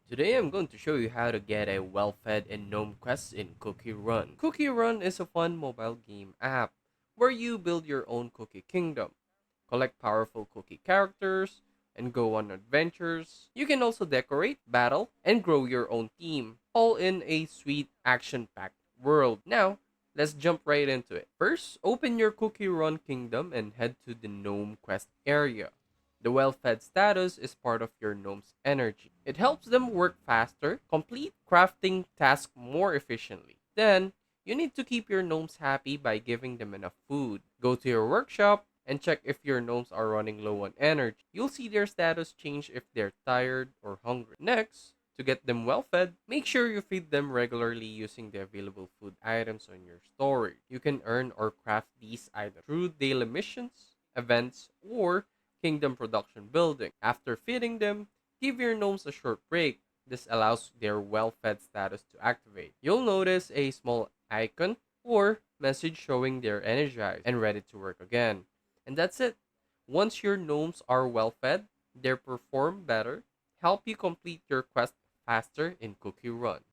Today I'm going to show you how to get a well-fed and gnome quest in Cookie Run. Cookie Run is a fun mobile game app where you build your own cookie kingdom, collect powerful cookie characters, and go on adventures. You can also decorate, battle, and grow your own team, all in a sweet action-packed world. Now, let's jump right into it. First, open your Cookie Run kingdom and head to the gnome quest area. The well-fed status is part of your gnome's energy. It helps them work faster, complete crafting tasks more efficiently. Then, you need to keep your gnomes happy by giving them enough food. Go to your workshop and check if your gnomes are running low on energy. You'll see their status change if they're tired or hungry. Next, to get them well fed, make sure you feed them regularly using the available food items on your storage. You can earn or craft these items through daily missions, events, or kingdom production building. After feeding them, give your gnomes a short break. This allows their well-fed status to activate. You'll notice a small icon or message showing they're energized and ready to work again. And that's it. Once your gnomes are well-fed, they perform better, help you complete your quest faster in Cookie Run.